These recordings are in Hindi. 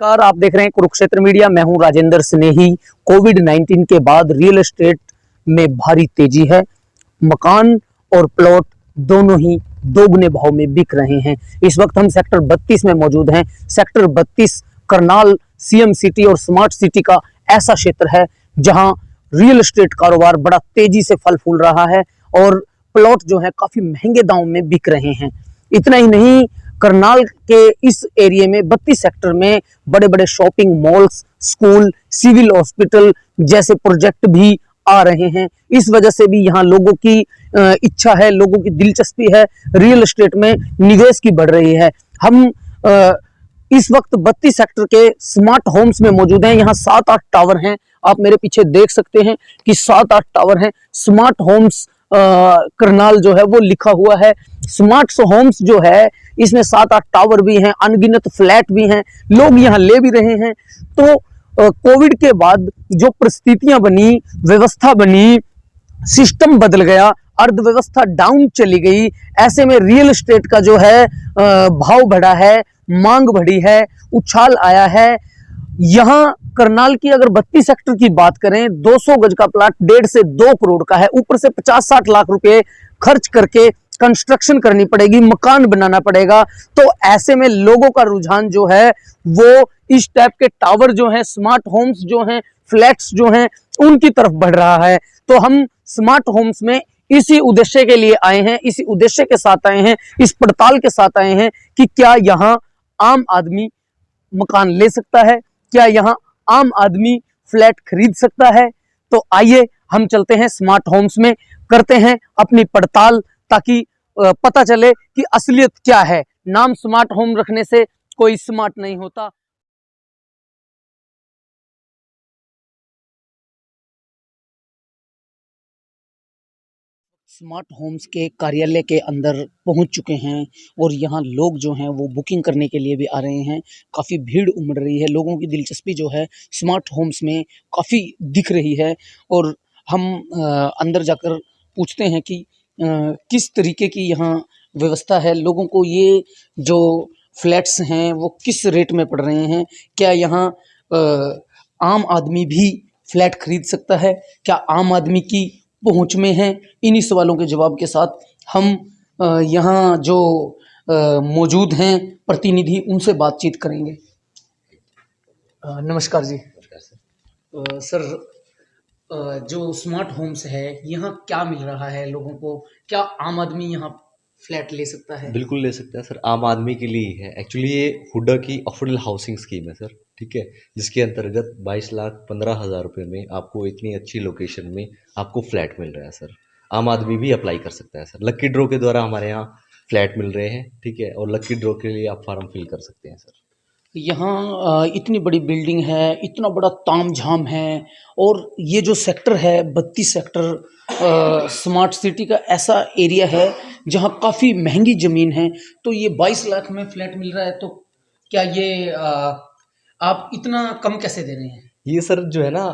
नमस्कार, आप देख रहे हैं कुरुक्षेत्र मीडिया। मैं हूं राजेंद्र स्नेही। कोविड-19 के बाद रियल एस्टेट में भारी तेजी है। मकान और प्लॉट दोनों ही दोगुने भाव में बिक रहे हैं। इस वक्त हम सेक्टर 32 में मौजूद हैं। सेक्टर 32 करनाल सीएम सिटी और स्मार्ट सिटी का ऐसा क्षेत्र है जहां रियल एस्टेट कारोबार बड़ा तेजी से फल फूल रहा है और प्लॉट जो है काफी महंगे दाम में बिक रहे हैं। इतना ही नहीं, करनाल के इस एरिया में 32 सेक्टर में बड़े बड़े shopping malls, school, civil hospital जैसे प्रोजेक्ट भी आ रहे हैं। इस वजह से भी यहाँ लोगों की इच्छा है, लोगों की दिलचस्पी है, रियल एस्टेट में निवेश की बढ़ रही है। हम इस वक्त 32 सेक्टर के स्मार्ट होम्स में मौजूद हैं। यहाँ 7-8 टावर हैं। आप मेरे पीछे देख सकते हैं कि 7-8 टावर हैं। स्मार्ट होम्स करनाल जो है वो लिखा हुआ है। स्मार्ट होम्स जो है इसमें 7-8 टावर भी हैं, अनगिनत फ्लैट भी हैं, लोग यहाँ ले भी रहे हैं। तो कोविड के बाद जो परिस्थितियां बनी, व्यवस्था बनी, सिस्टम बदल गया, अर्थव्यवस्था डाउन चली गई, ऐसे में रियल एस्टेट का जो है भाव बढ़ा है, मांग बढ़ी है, उछाल आया है। यहां करनाल की अगर 32 सेक्टर की बात करें, 200 गज का प्लाट 1.5 से 2 करोड़ का है। ऊपर से 50-60 लाख रुपए खर्च करके कंस्ट्रक्शन करनी पड़ेगी, मकान बनाना पड़ेगा। तो ऐसे में लोगों का रुझान जो है वो इस टाइप के टावर जो हैं, स्मार्ट होम्स जो हैं, फ्लैट्स जो हैं, उनकी तरफ बढ़ रहा है। तो हम स्मार्ट होम्स में इसी उद्देश्य के लिए आए हैं, इसी उद्देश्य के साथ आए हैं, इस पड़ताल के साथ आए हैं कि क्या यहाँ आम आदमी मकान ले सकता है, क्या यहाँ आम आदमी फ्लैट खरीद सकता है। तो आइए हम चलते हैं स्मार्ट होम्स में, करते हैं अपनी पड़ताल, ताकि पता चले कि असलियत क्या है। नाम स्मार्ट होम रखने से कोई स्मार्ट नहीं होता। स्मार्ट होम्स के कार्यालय के अंदर पहुंच चुके हैं और यहाँ लोग जो हैं वो बुकिंग करने के लिए भी आ रहे हैं। काफ़ी भीड़ उमड़ रही है, लोगों की दिलचस्पी जो है स्मार्ट होम्स में काफ़ी दिख रही है। और हम अंदर जाकर पूछते हैं कि किस तरीके की यहाँ व्यवस्था है, लोगों को ये जो फ्लैट्स हैं वो किस रेट में पड़ रहे हैं, क्या यहाँ आम आदमी भी फ्लैट खरीद सकता है, क्या आम आदमी की पहुंच में है। इन्हीं सवालों के जवाब के साथ हम यहाँ जो मौजूद हैं प्रतिनिधि, उनसे बातचीत करेंगे। नमस्कार जी। नमस्कार सर। सर, जो स्मार्ट होम्स है यहाँ क्या मिल रहा है लोगों को, क्या आम आदमी यहाँ फ्लैट ले सकता है? बिल्कुल ले सकता है सर, आम आदमी के लिए ही है। एक्चुअली ये हुडा की अफोर्डेबल हाउसिंग स्कीम है सर, ठीक है, जिसके अंतर्गत 22,15,000 रुपये में आपको इतनी अच्छी लोकेशन में आपको फ्लैट मिल रहा है सर। आम आदमी भी अप्लाई कर सकता है सर। लक्की ड्रॉ के द्वारा हमारे यहाँ फ्लैट मिल रहे हैं, ठीक है, और लक्की ड्रॉ के लिए आप फॉर्म फिल कर सकते हैं सर। यहाँ इतनी बड़ी बिल्डिंग है, इतना बड़ा तामझाम है, और ये जो सेक्टर है 32 सेक्टर स्मार्ट सिटी का ऐसा एरिया है जहाँ काफ़ी महंगी ज़मीन है। तो ये 22 लाख में फ्लैट मिल रहा है, तो क्या ये आप इतना कम कैसे दे रहे हैं? ये सर जो है ना,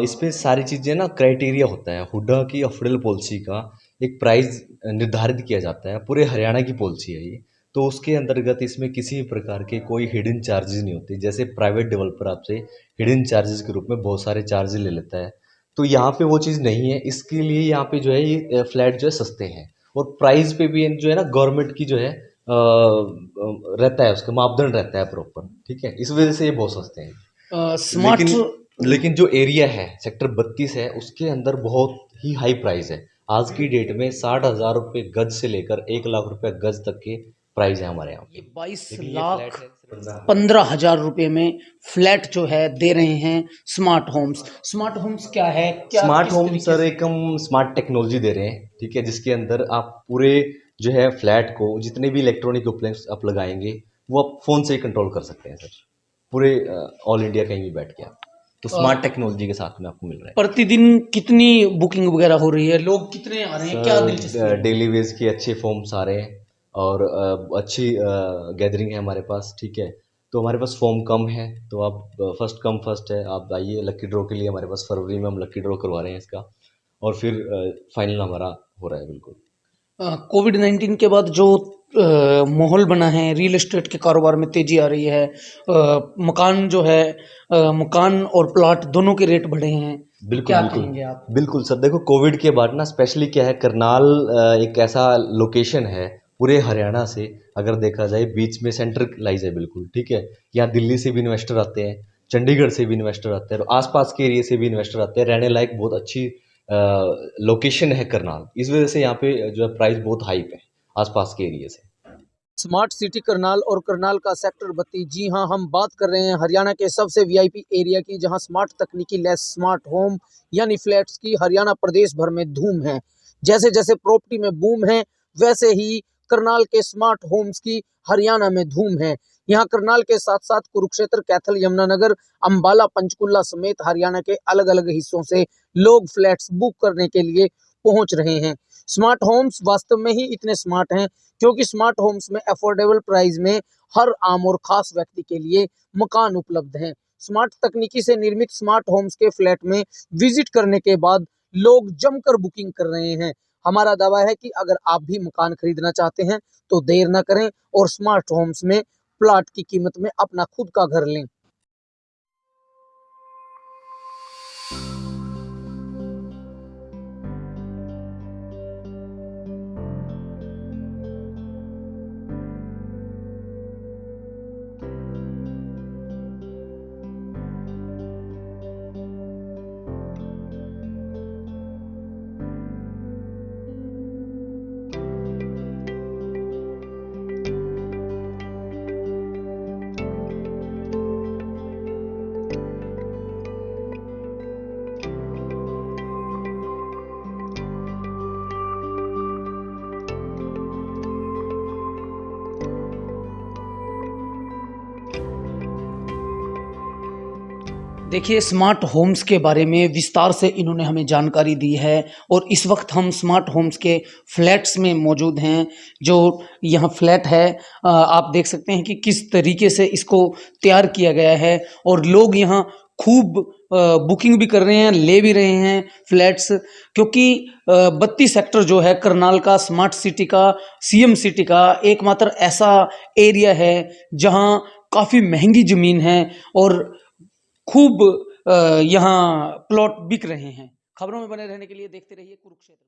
इसमें सारी चीज़ें ना क्राइटेरिया होता है। हुडा की अफोर्डेबल पॉलिसी का एक प्राइस निर्धारित किया जाता है, पूरे हरियाणा की पॉलिसी है ये। तो उसके अंतर्गत इसमें किसी भी प्रकार के कोई हिडन चार्जेस नहीं होते। जैसे प्राइवेट डेवलपर आपसे हिडन चार्जेस के रूप में बहुत सारे चार्जेस ले लेता है, तो यहाँ पे वो चीज़ नहीं है। इसके लिए यहाँ पे जो है ये फ्लैट जो है सस्ते हैं, और प्राइस पे भी जो है ना गवर्नमेंट की जो है रहता है, उसका मापदंड रहता है प्रॉपर, ठीक है, इस वजह से ये बहुत सस्ते हैं। स्मार्ट लेकिन जो एरिया है सेक्टर 32 है, उसके अंदर बहुत ही हाई प्राइस है। आज की डेट में 60,000 रुपये गज से लेकर 1 लाख रुपये गज तक के प्राइस है हमारे यहाँ ये पे। 22 लेकिन ये लाख फ्लैट है 15,000 रुपये में फ्लैट जो है दे रहे हैं स्मार्ट होम्स। स्मार्ट होम्स क्या है, क्या स्मार्ट किस होम तरीके सर, से? एक हम स्मार्ट टेक्नोलॉजी दे रहे हैं, ठीक है, जिसके अंदर आप पूरे जो है फ्लैट को जितने भी इलेक्ट्रॉनिक उपकरण आप लगाएंगे वो आप फ़ोन से ही कंट्रोल कर सकते हैं सर, पूरे ऑल इंडिया कहीं भी बैठ के आप। तो स्मार्ट टेक्नोलॉजी के साथ में आपको मिल रहा है प्रतिदिन कितनी बुकिंग वगैरह हो रही है, लोग कितने आ रहे हैं, क्या दिलचस्पी सर। है? डेली वेज के अच्छे फॉर्म्स आ रहे हैं, और अच्छी गैदरिंग है हमारे पास, ठीक है। तो हमारे पास फॉर्म कम है, तो आप फर्स्ट कम फर्स्ट है, आप आइए लकी ड्रॉ के लिए। हमारे पास फरवरी में हम लकी ड्रॉ करवा रहे हैं इसका, और फिर फाइनल हमारा हो रहा है बिल्कुल। कोविड 19 के बाद जो माहौल बना है, रियल एस्टेट के कारोबार में तेजी आ रही है। मकान जो है, मकान और प्लॉट दोनों के रेट बढ़े हैं। बिल्कुल क्या बिल्कुल कहेंगे आप? बिल्कुल सर, देखो कोविड के बाद ना स्पेशली क्या है, करनाल एक ऐसा लोकेशन है पूरे हरियाणा से, अगर देखा जाए बीच में सेंट्रलाइज है बिल्कुल, ठीक है। यहाँ दिल्ली से भी इन्वेस्टर आते हैं, चंडीगढ़ से भी इन्वेस्टर आते हैं, और आसपास के एरिया से भी इन्वेस्टर आते हैं। रहने लायक बहुत अच्छी लोकेशन है करनाल, इस वजह से यहाँ पे जो है प्राइस बहुत हाइप है आसपास के एरिया से। स्मार्ट सिटी करनाल और करनाल का सेक्टर 32। जी हाँ, हम बात कर रहे हैं हरियाणा के सबसे वीआईपी एरिया की, जहां स्मार्ट तकनीकी लैस स्मार्ट होम यानी फ्लैट्स की हरियाणा प्रदेश भर में धूम है। जैसे जैसे प्रॉपर्टी में बूम है, वैसे ही करनाल के स्मार्ट होम्स की हरियाणा में धूम है। यहाँ करनाल के साथ साथ कुरुक्षेत्र, कैथल, यमुनानगर, अंबाला, पंचकुला समेत हरियाणा के अलग अलग हिस्सों से लोग फ्लैट्स बुक करने के लिए पहुंच रहे हैं। स्मार्ट होम्स वास्तव में ही इतने स्मार्ट हैं क्योंकि स्मार्ट होम्स में अफोर्डेबल प्राइस में हर आम और खास व्यक्ति के लिए मकान उपलब्ध हैं। स्मार्ट तकनीकी से निर्मित स्मार्ट होम्स के फ्लैट में विजिट करने के बाद लोग जमकर बुकिंग कर रहे हैं। हमारा दावा है कि अगर आप भी मकान खरीदना चाहते हैं तो देर न करें और स्मार्ट होम्स में प्लॉट की कीमत में अपना खुद का घर लें। देखिए, स्मार्ट होम्स के बारे में विस्तार से इन्होंने हमें जानकारी दी है और इस वक्त हम स्मार्ट होम्स के फ्लैट्स में मौजूद हैं। जो यहाँ फ्लैट है, आप देख सकते हैं कि किस तरीके से इसको तैयार किया गया है और लोग यहाँ खूब बुकिंग भी कर रहे हैं, ले भी रहे हैं फ्लैट्स, क्योंकि 32 सेक्टर जो है करनाल का, स्मार्ट सिटी का, सीएम सिटी का एकमात्र ऐसा एरिया है जहाँ काफ़ी महंगी ज़मीन है और खूब यहाँ प्लॉट बिक रहे हैं। खबरों में बने रहने के लिए देखते रहिए कुरुक्षेत्र।